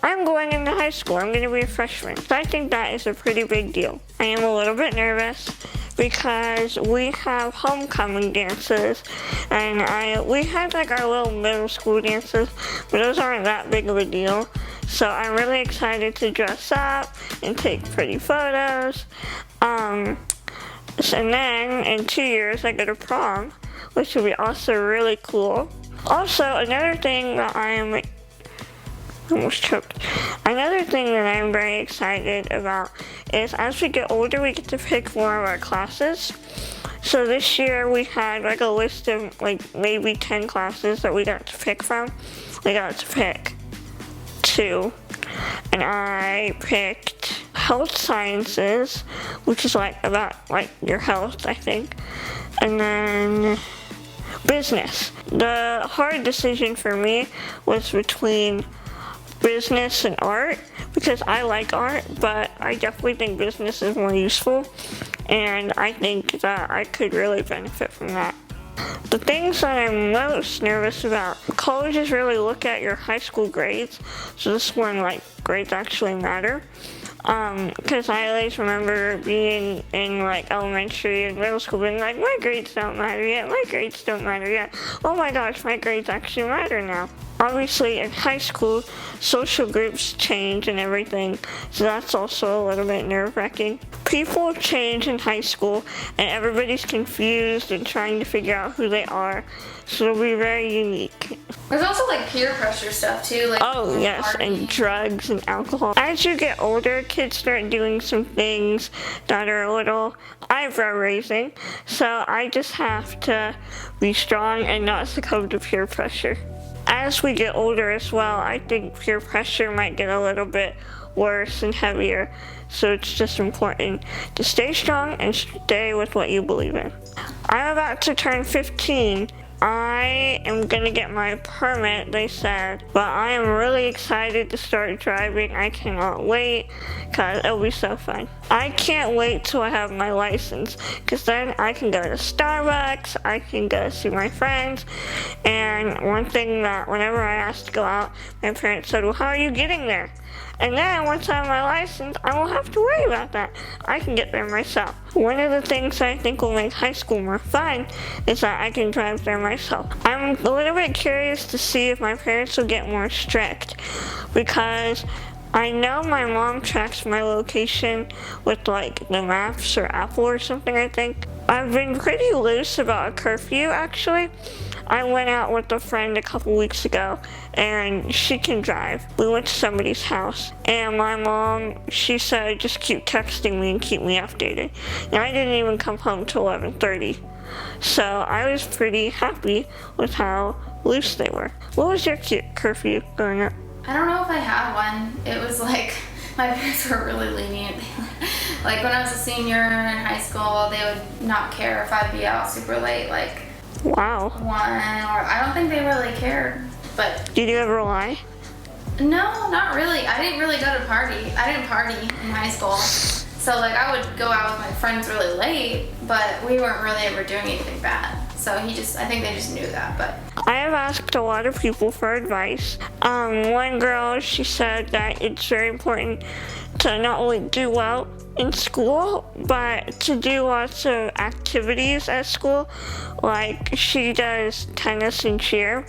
I'm going into high school. I'm going to be a freshman. So I think that is a pretty big deal. I am a little bit nervous because we have homecoming dances, and we had like our little middle school dances, but those aren't that big of a deal. So I'm really excited to dress up and take pretty photos. And then in 2 years I go to prom, which will be also really cool. Also, another thing that I'm very excited about is as we get older, we get to pick more of our classes. So this year we had like a list of like maybe 10 classes that we got to pick from. We got to pick 2, and I picked health sciences, which is like about like your health, I think, and then business. The hard decision for me was between business and art, because I like art, but I definitely think business is more useful, and I think that I could really benefit from that. The things that I'm most nervous about, colleges really look at your high school grades, so this is when like grades actually matter. Because I always remember being in like elementary and middle school being like, my grades don't matter yet, my grades don't matter yet. Oh my gosh, my grades actually matter now. Obviously in high school, social groups change and everything, so that's also a little bit nerve-wracking. People change in high school and everybody's confused and trying to figure out who they are, so it'll be very unique. There's also like peer pressure stuff too, like oh yes, and drugs and alcohol. As you get older, kids start doing some things that are a little eyebrow raising, so I just have to be strong and not succumb to peer pressure. As we get older as well, I think peer pressure might get a little bit worse and heavier, so it's just important to stay strong and stay with what you believe in. I'm about to turn 15. I am gonna get my permit, they said, but I am really excited to start driving. I cannot wait, because it'll be so fun. I can't wait till I have my license, because then I can go to Starbucks, I can go see my friends, and one thing that whenever I asked to go out, my parents said, well, how are you getting there? And then once I have my license, I won't have to worry about that. I can get there myself. One of the things I think will make high school more fun is that I can drive there myself. I'm a little bit curious to see if my parents will get more strict, because I know my mom tracks my location with like the maps or Apple or something, I think. I've been pretty loose about a curfew actually. I went out with a friend a couple weeks ago and she can drive. We went to somebody's house and my mom, she said just keep texting me and keep me updated. And I didn't even come home till 11:30. So I was pretty happy with how loose they were. What was your curfew growing up? I don't know if I had one. It was like, my parents were really lenient. Like when I was a senior in high school, they would not care if I'd be out super late, like wow. 1, or I don't think they really cared. But did you ever lie? No, not really. I didn't really go to party. I didn't party in high school. So like I would go out with my friends really late, but we weren't really ever doing anything bad. So I think they just knew that, but. I have asked a lot of people for advice. One girl, she said that it's very important to not only do well in school, but to do lots of activities at school. Like she does tennis and cheer,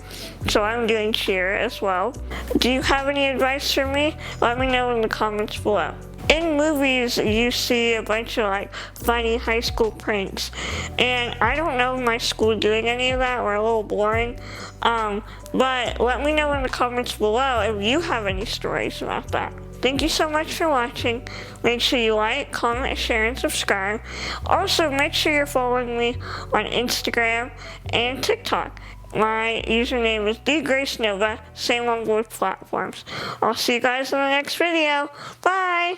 so I'm doing cheer as well. Do you have any advice for me? Let me know in the comments below. In movies, you see a bunch of like funny high school pranks, and I don't know if my school doing any of that or a little boring, but let me know in the comments below if you have any stories about that. Thank you so much for watching. Make sure you like, comment, share, and subscribe. Also, make sure you're following me on Instagram and TikTok. My username is TheGraceNova, same on both platforms. I'll see you guys in the next video. Bye!